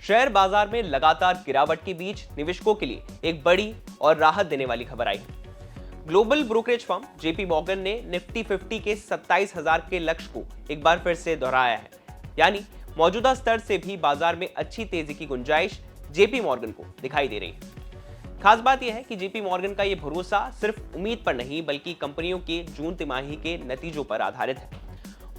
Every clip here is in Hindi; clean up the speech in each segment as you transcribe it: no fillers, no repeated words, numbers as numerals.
शेयर बाजार में लगातार गिरावट के बीच निवेशकों के लिए एक बड़ी और राहत देने वाली खबर आई है। Global brokerage firm JP Morgan ने निफ्टी 50 के 27,000 के लक्ष्य को एक बार फिर से दोहराया है। यानी मौजूदा स्तर से भी बाजार में अच्छी तेजी की गुंजाइश जेपी मॉर्गन को दिखाई दे रही है। खास बात यह है कि जेपी मॉर्गन का यह भरोसा सिर्फ उम्मीद पर नहीं बल्कि कंपनियों के जून तिमाही के नतीजों पर आधारित है।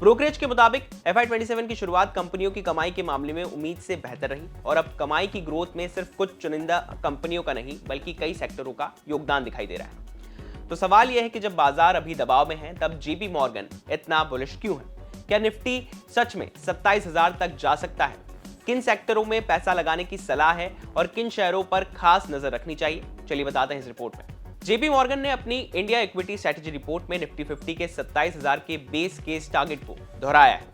ब्रोकरेज के मुताबिक FY27 की शुरुआत कंपनियों की कमाई के मामले में उम्मीद से बेहतर रही और अब कमाई की ग्रोथ में सिर्फ कुछ चुनिंदा कंपनियों का नहीं बल्कि कई सेक्टरों का योगदान दिखाई दे रहा है। तो सवाल यह है कि जब बाजार अभी दबाव में है तब जेपी मॉर्गन इतना बुलिश क्यों है? क्या निफ्टी सच में 27,000 तक जा सकता है? किन सेक्टरों में पैसा लगाने की सलाह है और किन शेयरों पर खास नजर रखनी चाहिए? चलिए बताते हैं इस रिपोर्ट में। जेपी मॉर्गन ने अपनी इंडिया इक्विटी स्ट्रेटजी रिपोर्ट में निफ्टी 50 के 27,000 के बेस केस टारगेट को दोहराया है।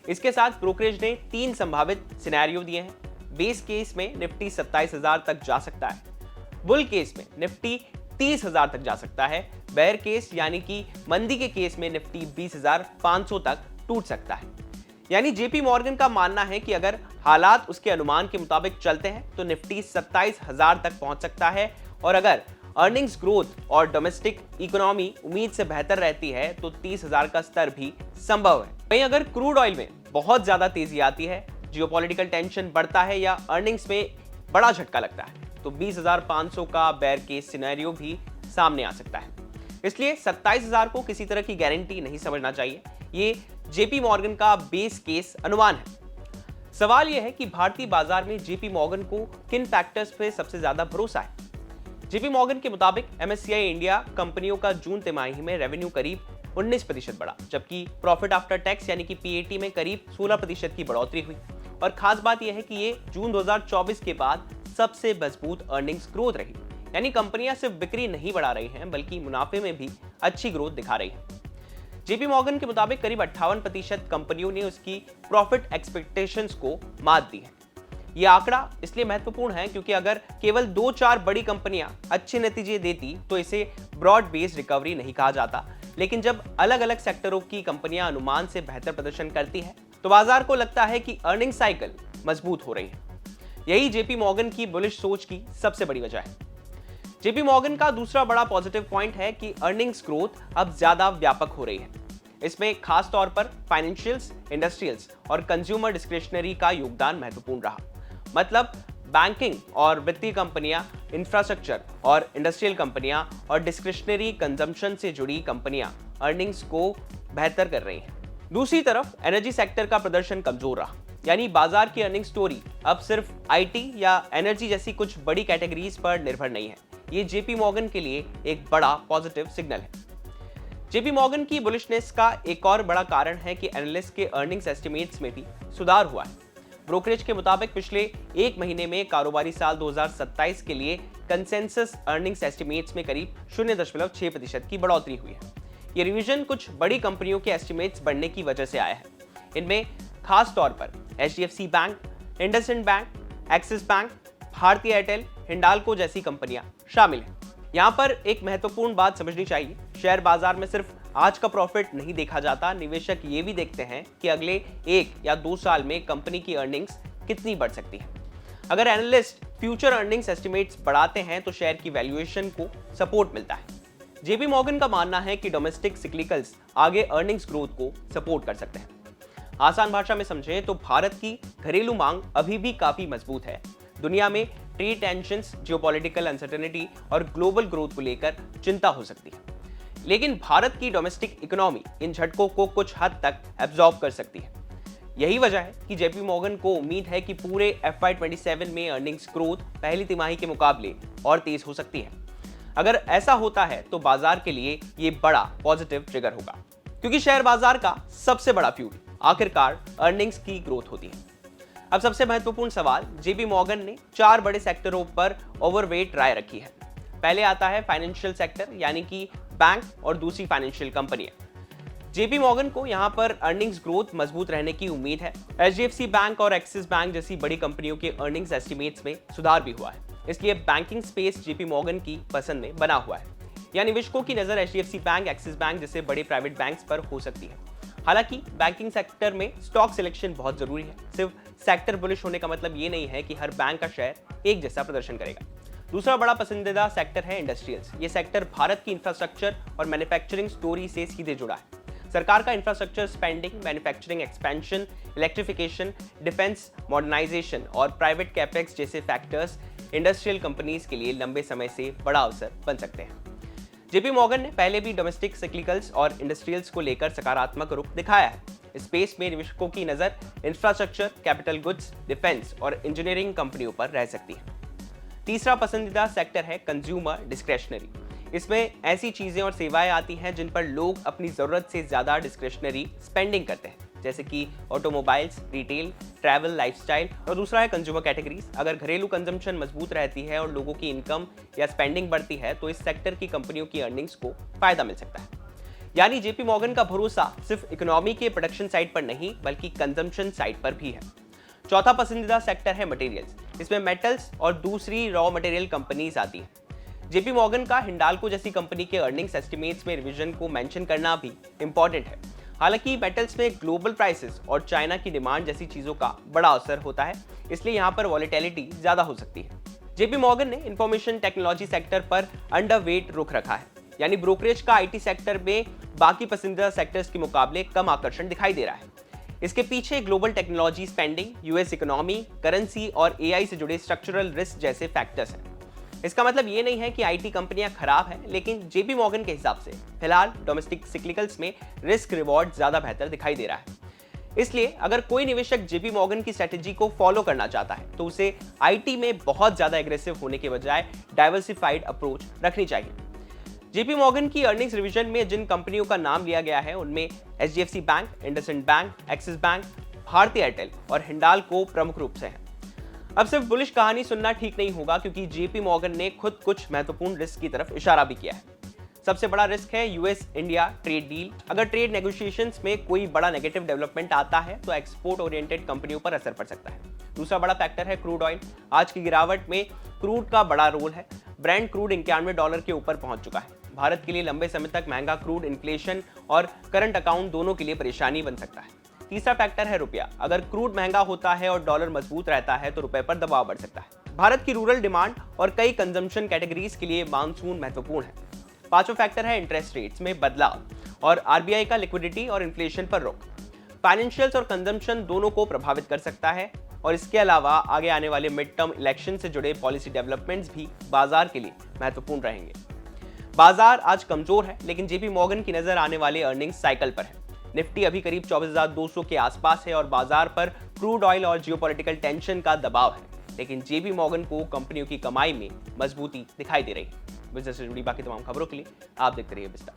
इसके साथ ब्रोकरेज ने 3 संभावित सिनेरियो दिए हैं। बेस केस में निफ्टी 27,000 तक जा सकता है, बुल केस में निफ्टी 30,000 तक जा सकता है, बेयर केस यानी कि मंदी के केस में निफ्टी 20,500 तक टूट सकता है। यानी जेपी मॉर्गन का मानना है कि अगर हालात उसके अनुमान के मुताबिक चलते हैं तो निफ्टी 27,000 तक पहुंच सकता है और अगर अर्निंग्स ग्रोथ और डोमेस्टिक इकोनॉमी उम्मीद से बेहतर रहती है तो 30,000 का स्तर भी संभव है। वहीं अगर क्रूड ऑयल में बहुत ज्यादा तेजी आती है, जियोपॉलिटिकल टेंशन बढ़ता है या अर्निंग्स में बड़ा झटका लगता है तो 20,500 का बेयर केस सिनेरियो भी सामने आ सकता है। इसलिए 27,000 को किसी तरह की गारंटी नहीं समझना चाहिए। ये जेपी मॉर्गन का बेस केस अनुमान है। सवाल यह है कि भारतीय बाजार में जेपी मॉर्गन को किन फैक्टर्स पे सबसे ज्यादा भरोसा है। जेपी मॉर्गन के मुताबिक MSCI इंडिया कंपनियों का जून तिमाही में रेवेन्यू करीब 19% बढ़ा, जबकि प्रॉफिट आफ्टर टैक्स यानी कि PAT में करीब 16% की बढ़ोतरी हुई। और खास बात यह है कि ये जून 2024 के बाद सबसे मजबूत अर्निंग्स ग्रोथ रही। यानी कंपनियां सिर्फ बिक्री नहीं बढ़ा रही हैं बल्कि मुनाफे में भी अच्छी ग्रोथ दिखा रही है। जेपी मॉर्गन के मुताबिक करीब 58% कंपनियों ने उसकी प्रॉफिट एक्सपेक्टेशंस को मात दी है। यह आंकड़ा इसलिए महत्वपूर्ण है क्योंकि अगर केवल 2-4 बड़ी कंपनियां अच्छे नतीजे देती तो इसे ब्रॉड बेस्ड रिकवरी नहीं कहा जाता, लेकिन जब अलग अलग सेक्टरों की कंपनियां अनुमान से बेहतर प्रदर्शन करती है तो बाजार को लगता है कि अर्निंग साइकिल मजबूत हो रही है। यही जेपी मॉर्गन की बुलिश सोच की सबसे बड़ी वजह है। जेपी मॉर्गन का दूसरा बड़ा पॉजिटिव पॉइंट है कि अर्निंग्स ग्रोथ अब ज्यादा व्यापक हो रही है। इसमें खास तौर पर फाइनेंशियल्स, इंडस्ट्रियल्स और कंज्यूमर डिस्क्रिशनरी का योगदान महत्वपूर्ण रहा। मतलब बैंकिंग और वित्तीय कंपनियां, इंफ्रास्ट्रक्चर और इंडस्ट्रियल कंपनियां और डिस्क्रिशनरी कंजम्पशन से जुड़ी कंपनियां अर्निंग्स को बेहतर कर रही हैं। दूसरी तरफ एनर्जी सेक्टर का प्रदर्शन कमजोर रहा। यानी बाजार की अर्निंग स्टोरी अब सिर्फ IT या एनर्जी जैसी कुछ बड़ी कैटेगरीज पर निर्भर नहीं है। ये जेपी मॉर्गन के लिए एक बड़ा पॉजिटिव सिग्नल है। जेपी मॉर्गन की बुलिशनेस का एक और बड़ा कारण है कि एनालिस्ट के अर्निंग्स एस्टिमेट्स में भी सुधार हुआ है। ब्रोकरेज के मुताबिक पिछले एक महीने में कारोबारी साल 2027 के लिए कंसेंसस अर्निंग्स एस्टिमेट्स में करीब 0.6% की बढ़ोतरी हुई है। ये रिवीजन कुछ बड़ी कंपनियों के एस्टिमेट्स बढ़ने की वजह से आया है। इनमें खास तौर पर HDFC bank, IndusInd bank, Axis bank, भारतीय एयरटेल, हिंडाल्को जैसी कंपनियां शामिल हैं। यहाँ पर एक महत्वपूर्ण बात समझनी चाहिए, शेयर बाजार में सिर्फ आज का प्रॉफिट नहीं देखा जाता, निवेशक ये भी देखते हैं कि अगले 1 या 2 साल में कंपनी की अर्निंग्स कितनी बढ़ सकती है। अगर एनालिस्ट फ्यूचर अर्निंग्स एस्टिमेट्स बढ़ाते हैं तो शेयर की वैल्यूएशन को सपोर्ट मिलता है। जेपी मॉर्गन का मानना है कि डोमेस्टिक सिक्लिकल्स आगे अर्निंग्स ग्रोथ को सपोर्ट कर सकते हैं। आसान भाषा में समझें तो भारत की घरेलू मांग अभी भी काफी मजबूत है। दुनिया में ट्रेड टेंशंस, जियोपॉलिटिकल अनसर्टेनिटी और ग्लोबल ग्रोथ को लेकर चिंता हो सकती है, लेकिन भारत की डोमेस्टिक इकोनॉमी इन झटकों को कुछ हद तक एब्जॉर्ब कर सकती है। यही वजह है कि जेपी मॉर्गन को उम्मीद है कि पूरे FY27 में अर्निंग्स ग्रोथ पहली तिमाही के मुकाबले और तेज हो सकती है। अगर ऐसा होता है तो बाजार के लिए ये बड़ा पॉजिटिव ट्रिगर होगा, क्योंकि शेयर बाजार का सबसे बड़ा फ्यूल आखिरकार अर्निंग्स की ग्रोथ होती है। अब सबसे महत्वपूर्ण सवाल, जेपी मॉर्गन ने 4 बड़े सेक्टरों पर ओवरवेट राय रखी है। पहले आता है फाइनेंशियल सेक्टर यानी कि बैंक और दूसरी फाइनेंशियल कंपनियां। जेपी मॉर्गन को यहां पर अर्निंग्स ग्रोथ मजबूत रहने की उम्मीद है। HDFC बैंक और एक्सिस बैंक जैसी बड़ी कंपनियों के अर्निंग्स एस्टिमेट्स में सुधार भी हुआ है, इसलिए बैंकिंग स्पेस जेपी मॉर्गन की पसंद में बना हुआ है। या निवेशकों की नजर HDFC बैंक, एक्सिस बैंक जैसे बड़े प्राइवेट बैंक्स पर हो सकती है। हालांकि बैंकिंग सेक्टर में स्टॉक सिलेक्शन बहुत जरूरी है। सिर्फ सेक्टर बुलिश होने का मतलब ये नहीं है कि हर बैंक का शेयर एक जैसा प्रदर्शन करेगा। दूसरा बड़ा पसंदीदा सेक्टर है इंडस्ट्रियल्स। ये सेक्टर भारत की इंफ्रास्ट्रक्चर और मैन्युफैक्चरिंग स्टोरी से सीधे जुड़ा है। सरकार का infrastructure spending, manufacturing expansion, electrification, defence modernization और प्राइवेट कैपेक्स जैसे फैक्टर्स इंडस्ट्रियल कंपनीज के लिए लंबे समय से बड़ा अवसर बन सकते हैं। जेपी मॉर्गन ने पहले भी डोमेस्टिक साइक्लिकल्स और इंडस्ट्रियल्स को लेकर सकारात्मक रुख दिखाया है। स्पेस में निवेशकों की नजर इंफ्रास्ट्रक्चर, कैपिटल गुड्स, डिफेंस और इंजीनियरिंग कंपनियों पर रह सकती है। तीसरा पसंदीदा सेक्टर है कंज्यूमर डिस्क्रेशनरी। इसमें ऐसी चीजें और सेवाएं आती हैं जिन पर लोग अपनी जरूरत से ज्यादा डिस्क्रेशनरी स्पेंडिंग करते हैं, जैसे कि ऑटोमोबाइल्स, रिटेल, ट्रैवल, लाइफस्टाइल। और दूसरा है कंज्यूमर कैटेगरीज। अगर घरेलू कंजम्पशन मजबूत रहती है और लोगों की इनकम या स्पेंडिंग बढ़ती है तो इस सेक्टर की कंपनियों की अर्निंग्स को फायदा मिल सकता है। यानी जेपी मॉर्गन का भरोसा सिर्फ इकोनॉमी के प्रोडक्शन साइड पर नहीं बल्कि कंजम्पशन साइड पर भी है। चौथा पसंदीदा सेक्टर है मटेरियल्स। इसमें मेटल्स और दूसरी रॉ मटेरियल कंपनीज आती हैं। जेपी मॉर्गन का हिंडाल्को जैसी कंपनी के अर्निंग्स एस्टिमेट्स में रिवीजन को मेंशन करना भी इंपॉर्टेंट है। हालांकि मेटल्स में ग्लोबल प्राइसेस और चाइना की डिमांड जैसी चीजों का बड़ा असर होता है, इसलिए यहाँ पर वॉलेटिलिटी ज्यादा हो सकती है। जेपी मॉर्गन ने इंफॉर्मेशन टेक्नोलॉजी सेक्टर पर अंडरवेट रुख रखा है, यानी ब्रोकरेज का आईटी सेक्टर में बाकी पसंदीदा सेक्टर्स के मुकाबले कम आकर्षण दिखाई दे रहा है। इसके पीछे global technology spending, US economy, currency और एआई से जुड़े स्ट्रक्चरल रिस्क जैसे फैक्टर्स हैं। इसका मतलब ये नहीं है कि आईटी कंपनियां खराब हैं, लेकिन जेपी मॉर्गन के हिसाब से फिलहाल डोमेस्टिक सिक्लिकल्स में रिस्क रिवॉर्ड ज्यादा बेहतर दिखाई दे रहा है। इसलिए अगर कोई निवेशक जेपी मॉर्गन की स्ट्रेटेजी को फॉलो करना चाहता है तो उसे आईटी में बहुत ज्यादा एग्रेसिव होने के बजाय डाइवर्सिफाइड अप्रोच रखनी चाहिए। जेपी मॉर्गन की अर्निंग्स रिवीजन में जिन कंपनियों का नाम लिया गया है उनमें HDFC bank, IndusInd bank, Axis bank, Bharti Airtel और हिंडाल्को प्रमुख रूप से हैं। अब सिर्फ बुलिश कहानी सुनना ठीक नहीं होगा, क्योंकि जेपी मॉर्गन ने खुद कुछ महत्वपूर्ण रिस्क की तरफ इशारा भी किया है। सबसे बड़ा रिस्क है यूएस इंडिया ट्रेड डील। अगर ट्रेड नेगोशिएशंस में कोई बड़ा नेगेटिव डेवलपमेंट आता है तो एक्सपोर्ट ओरिएंटेड कंपनियों पर असर पड़ सकता है। दूसरा बड़ा फैक्टर है क्रूड ऑयल। आज की गिरावट में क्रूड का बड़ा रोल है। ब्रेंट क्रूड $91 के ऊपर पहुंच चुका है। भारत के लिए लंबे समय तक महंगा क्रूड इन्फ्लेशन और करंट अकाउंट दोनों के लिए परेशानी बन सकता है। तीसरा फैक्टर है रुपया। अगर क्रूड महंगा होता है और डॉलर मजबूत रहता है तो रुपए पर दबाव बढ़ सकता है। भारत की रूरल डिमांड और कई कंजम्पशन कैटेगरीज के लिए मानसून महत्वपूर्ण है। पांचवा फैक्टर है इंटरेस्ट रेट्स में बदलाव और आरबीआई का लिक्विडिटी और इन्फ्लेशन पर रोक। फाइनेंशियल्स और कंजम्पशन दोनों को प्रभावित कर सकता है और इसके अलावा आगे आने वाले मिड टर्म इलेक्शन से जुड़े पॉलिसी डेवलपमेंट्स भी बाजार के लिए महत्वपूर्ण रहेंगे। बाजार आज कमजोर है, लेकिन जेपी मॉर्गन की नजर आने वाले अर्निंग्स साइकिल पर है। निफ्टी अभी करीब 24,200 के आसपास है और बाजार पर क्रूड ऑयल और जियोपॉलिटिकल टेंशन का दबाव है, लेकिन जेपी मॉर्गन को कंपनियों की कमाई में मजबूती दिखाई दे रही है। बिजनेस से जुड़ी बाकी तमाम खबरों के लिए आप देखते रहिए विस्तार।